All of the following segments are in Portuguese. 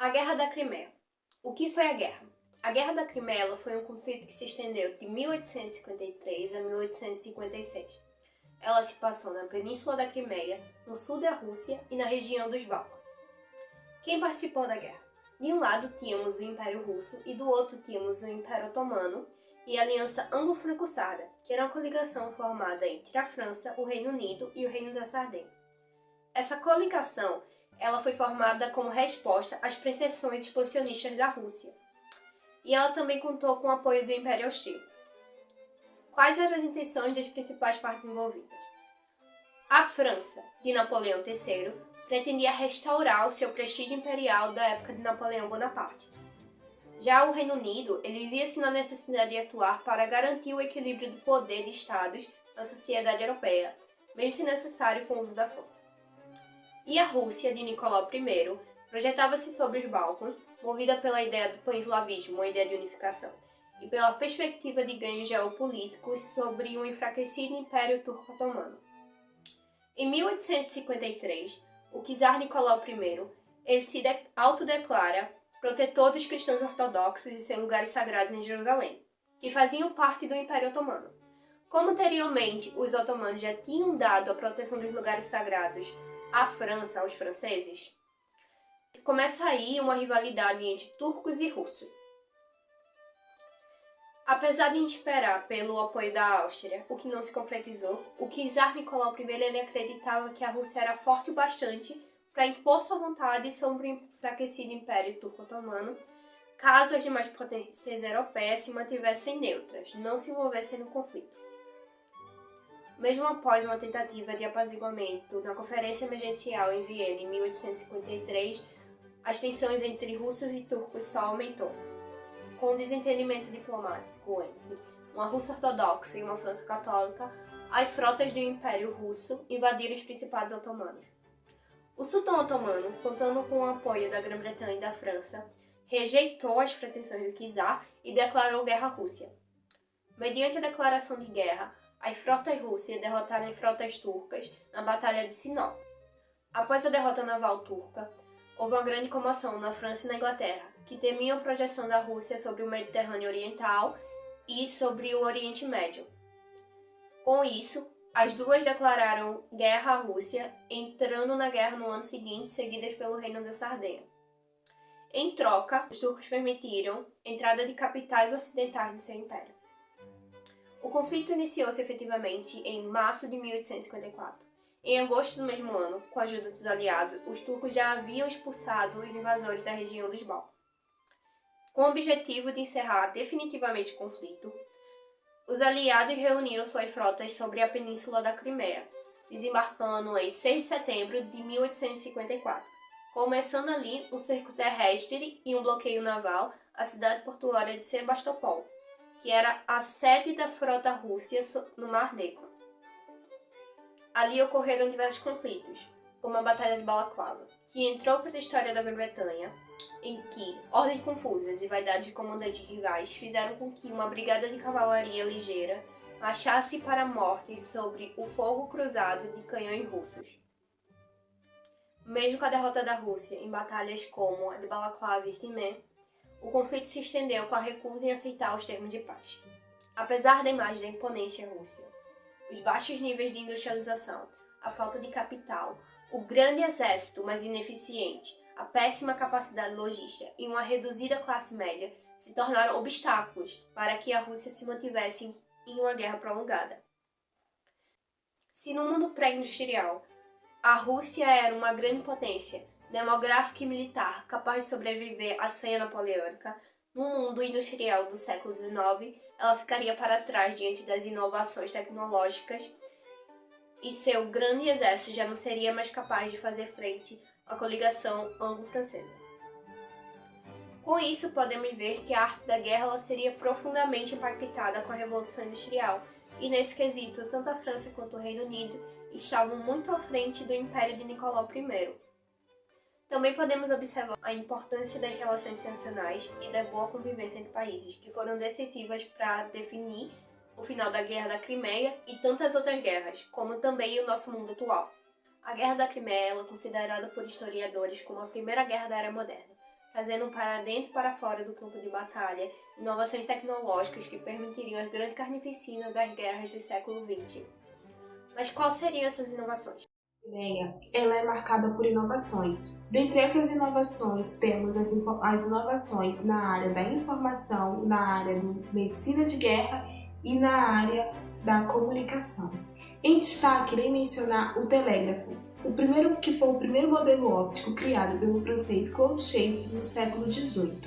A Guerra da Crimeia. O que foi a guerra? A Guerra da Crimeia foi um conflito que se estendeu de 1853 a 1856. Ela se passou na Península da Crimeia, no sul da Rússia e na região dos Balcãs. Quem participou da guerra? De um lado tínhamos o Império Russo e do outro tínhamos o Império Otomano e a Aliança Anglo-Franco-Sarda, que era uma coligação formada entre a França, o Reino Unido e o Reino da Sardenha. Essa coligação ela foi formada como resposta às pretensões expansionistas da Rússia. E ela também contou com o apoio do Império Austríaco. Quais eram as intenções das principais partes envolvidas? A França, de Napoleão III, pretendia restaurar o seu prestígio imperial da época de Napoleão Bonaparte. Já o Reino Unido, ele via-se na necessidade de atuar para garantir o equilíbrio do poder de estados na sociedade europeia, mesmo se necessário com o uso da força. E a Rússia, de Nicolau I, projetava-se sobre os Balcãs, movida pela ideia do pan-eslavismo, uma ideia de unificação, e pela perspectiva de ganhos geopolíticos sobre um enfraquecido Império Turco-Otomano. Em 1853, o czar Nicolau I ele se autodeclara protetor dos cristãos ortodoxos e seus lugares sagrados em Jerusalém, que faziam parte do Império Otomano. Como anteriormente os otomanos já tinham dado a proteção dos lugares sagrados à França, aos franceses, começa aí uma rivalidade entre turcos e russos. Apesar de esperar pelo apoio da Áustria, o que não se concretizou, o czar Nicolau I ele acreditava que a Rússia era forte o bastante para impor sua vontade sobre o enfraquecido Império Turco-Otomano, caso as demais potências europeias se mantivessem neutras, não se envolvessem no conflito. Mesmo após uma tentativa de apaziguamento na Conferência Emergencial em Viena em 1853, as tensões entre russos e turcos só aumentou. Com um desentendimento diplomático entre uma Rússia ortodoxa e uma França católica, as frotas do Império Russo invadiram os principados otomanos. O sultão otomano, contando com o apoio da Grã-Bretanha e da França, rejeitou as pretensões do czar e declarou guerra à Rússia. Mediante a declaração de guerra, as frotas russas derrotaram as frotas turcas na Batalha de Sinop. Após a derrota naval turca, houve uma grande comoção na França e na Inglaterra, que temiam a projeção da Rússia sobre o Mediterrâneo Oriental e sobre o Oriente Médio. Com isso, as duas declararam guerra à Rússia, entrando na guerra no ano seguinte, seguidas pelo Reino da Sardenha. Em troca, os turcos permitiram a entrada de capitais ocidentais no seu império. O conflito iniciou-se efetivamente em março de 1854. Em agosto do mesmo ano, com a ajuda dos aliados, os turcos já haviam expulsado os invasores da região dos Balcãs. Com o objetivo de encerrar definitivamente o conflito, os aliados reuniram suas frotas sobre a Península da Crimeia, desembarcando em 6 de setembro de 1854, começando ali um cerco terrestre e um bloqueio naval à cidade portuária de Sebastopol, que era a sede da frota russa no Mar Negro. Ali ocorreram diversos conflitos, como a Batalha de Balaclava, que entrou para a história da Grã-Bretanha, em que ordens confusas e vaidade de comandantes rivais fizeram com que uma brigada de cavalaria ligeira marchasse para a morte sobre o fogo cruzado de canhões russos. Mesmo com a derrota da Rússia em batalhas como a de Balaclava e Irpin, o conflito se estendeu com a recusa em aceitar os termos de paz. Apesar da imagem da imponência russa, os baixos níveis de industrialização, a falta de capital, o grande exército, mas ineficiente, a péssima capacidade logística e uma reduzida classe média se tornaram obstáculos para que a Rússia se mantivesse em uma guerra prolongada. Se no mundo pré-industrial a Rússia era uma grande potência demográfica e militar capaz de sobreviver à sanha napoleônica, no mundo industrial do século XIX, ela ficaria para trás diante das inovações tecnológicas e seu grande exército já não seria mais capaz de fazer frente à coligação anglo-francesa. Com isso, podemos ver que a arte da guerra ela seria profundamente impactada com a Revolução Industrial, e nesse quesito, tanto a França quanto o Reino Unido estavam muito à frente do Império de Nicolau I. Também podemos observar a importância das relações internacionais e da boa convivência entre países, que foram decisivas para definir o final da Guerra da Crimeia e tantas outras guerras, como também o nosso mundo atual. A Guerra da Crimeia é considerada por historiadores como a primeira guerra da Era Moderna, trazendo para dentro e para fora do campo de batalha inovações tecnológicas que permitiriam as grandes carnificinas das guerras do século XX. Mas quais seriam essas inovações? Ela é marcada por inovações. Dentre essas inovações, temos as inovações na área da informação, na área da medicina de guerra e na área da comunicação. Em destaque, irei mencionar o telégrafo, que foi o primeiro modelo óptico criado pelo francês Claude Chappe no século XVIII.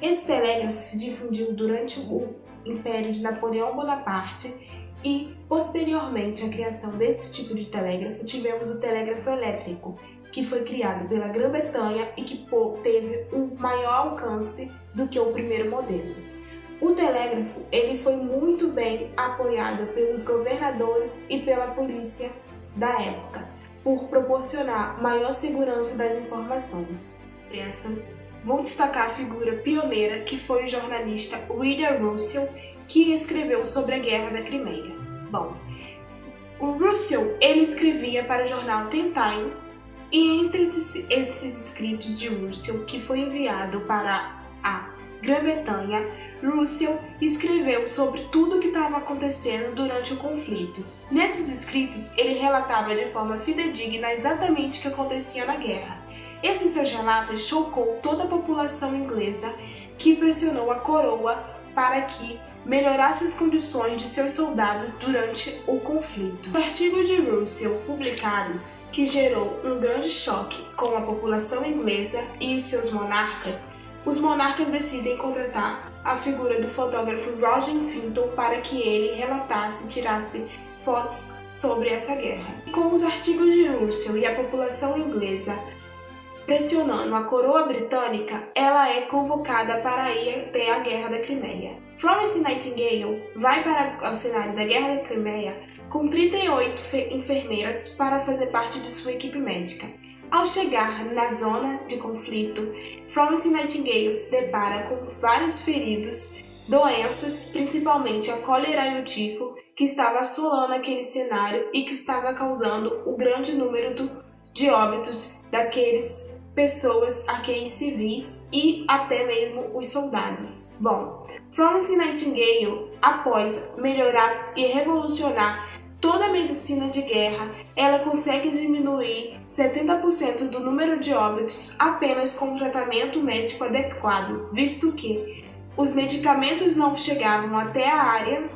Esse telégrafo se difundiu durante o Império de Napoleão Bonaparte e, posteriormente à criação desse tipo de telégrafo, tivemos o telégrafo elétrico, que foi criado pela Grã-Bretanha e que teve um maior alcance do que o primeiro modelo. O telégrafo ele foi muito bem apoiado pelos governadores e pela polícia da época, por proporcionar maior segurança das informações. Vou destacar a figura pioneira que foi o jornalista William Russell, que escreveu sobre a Guerra da Crimeia. O Russell ele escrevia para o jornal The Times e entre esses escritos de Russell, que foi enviado para a Grã-Bretanha, Russell escreveu sobre tudo o que estava acontecendo durante o conflito. Nesses escritos, ele relatava de forma fidedigna exatamente o que acontecia na guerra. Esses seus relatos chocou toda a população inglesa, que pressionou a coroa para que melhorasse as condições de seus soldados durante o conflito. Os artigos de Russell publicados, que gerou um grande choque com a população inglesa e os seus monarcas, os monarcas decidem contratar a figura do fotógrafo Roger Finton para que ele tirasse fotos sobre essa guerra. Com os artigos de Russell e a população inglesa pressionando a coroa britânica, ela é convocada para ir até a Guerra da Crimeia. Florence Nightingale vai para o cenário da Guerra da Crimeia com 38 enfermeiras para fazer parte de sua equipe médica. Ao chegar na zona de conflito, Florence Nightingale se depara com vários feridos, doenças, principalmente a cólera e o tifo, que estava assolando aquele cenário e que estava causando o grande número de óbitos daqueles aqueles civis e até mesmo os soldados. Florence Nightingale, após melhorar e revolucionar toda a medicina de guerra, ela consegue diminuir 70% do número de óbitos apenas com um tratamento médico adequado, visto que os medicamentos não chegavam até a área,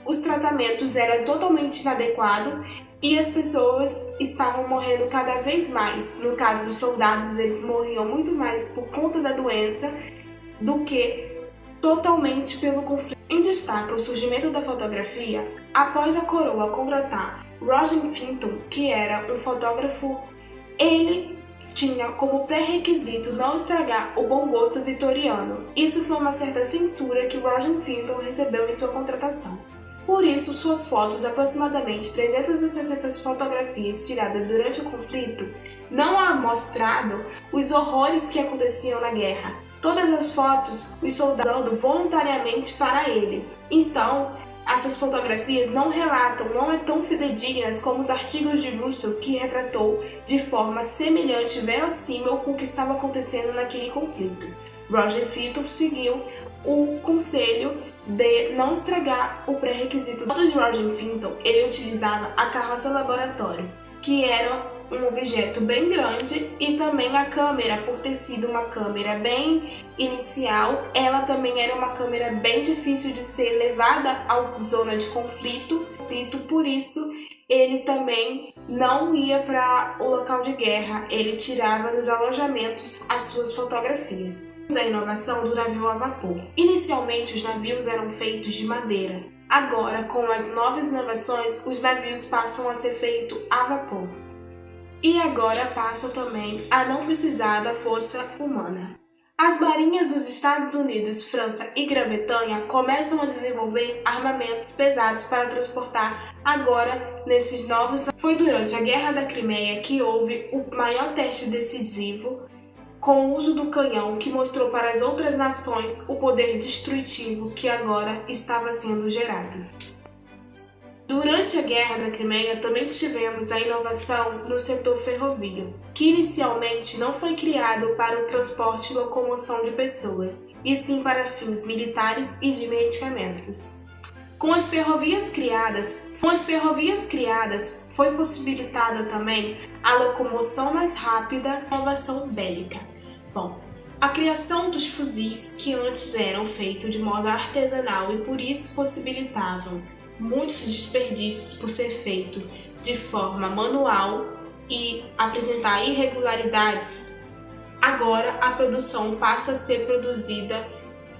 os tratamentos eram totalmente inadequados e as pessoas estavam morrendo cada vez mais. No caso dos soldados, eles morriam muito mais por conta da doença do que totalmente pelo conflito. Em destaque, o surgimento da fotografia após a coroa contratar Roger Finton, que era um fotógrafo. Ele tinha como pré-requisito não estragar o bom gosto vitoriano. Isso foi uma certa censura que Roger Finton recebeu em sua contratação. Por isso, suas fotos, aproximadamente 360 fotografias tiradas durante o conflito, não há mostrado os horrores que aconteciam na guerra. Todas as fotos, os soldados dando voluntariamente para ele. Então, essas fotografias não é tão fidedignas como os artigos de Russell, que retratou de forma semelhante e verossímil com o que estava acontecendo naquele conflito. Roger Finton seguiu o conselho de não estragar o pré-requisito de Roger Finton. Ele utilizava a carroça laboratório, que era um objeto bem grande, e também a câmera, por ter sido uma câmera bem inicial, ela também era uma câmera bem difícil de ser levada à zona de conflito, por isso ele também não ia para o local de guerra, ele tirava nos alojamentos as suas fotografias. A inovação do navio a vapor. Inicialmente os navios eram feitos de madeira, agora com as novas inovações os navios passam a ser feitos a vapor. E agora passam também a não precisar da força humana. As marinhas dos Estados Unidos, França e Grã-Bretanha começam a desenvolver armamentos pesados para transportar agora nesses novos. Foi durante a Guerra da Crimeia que houve o maior teste decisivo com o uso do canhão, que mostrou para as outras nações o poder destrutivo que agora estava sendo gerado. Durante a Guerra da Crimeia, também tivemos a inovação no setor ferrovio, que inicialmente não foi criado para o transporte e locomoção de pessoas, e sim para fins militares e de medicamentos. Com as ferrovias criadas, foi possibilitada também a locomoção mais rápida e a inovação bélica. A criação dos fuzis, que antes eram feitos de modo artesanal e por isso possibilitavam muitos desperdícios por ser feito de forma manual e apresentar irregularidades, agora a produção passa a ser produzida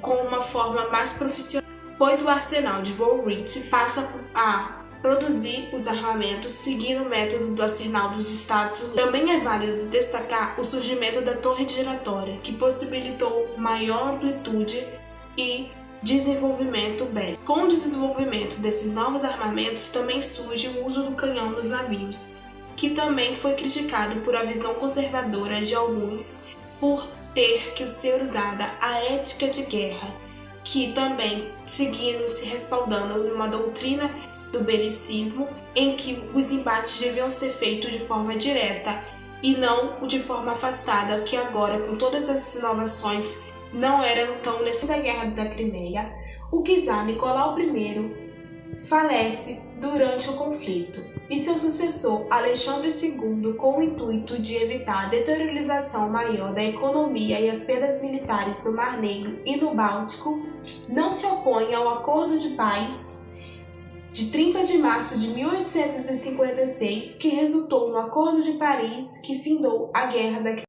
com uma forma mais profissional, pois o arsenal de Woolwich passa a produzir os armamentos seguindo o método do arsenal dos Estados Unidos. Também é válido destacar o surgimento da torre giratória, que possibilitou maior amplitude e desenvolvimento bélico. Com o desenvolvimento desses novos armamentos também surge o uso do canhão nos navios, que também foi criticado por a visão conservadora de alguns por ter que ser usada a ética de guerra, que também seguindo se respaldando numa doutrina do belicismo em que os embates deviam ser feitos de forma direta e não de forma afastada, que agora com todas essas inovações não eram tão necessárias. Da Guerra da Crimeia, o czar Nicolau I falece durante o conflito e seu sucessor Alexandre II, com o intuito de evitar a deteriorização maior da economia e as perdas militares no Mar Negro e no Báltico, não se opõe ao Acordo de Paz de 30 de março de 1856, que resultou no Acordo de Paris, que findou a Guerra da Crimeia.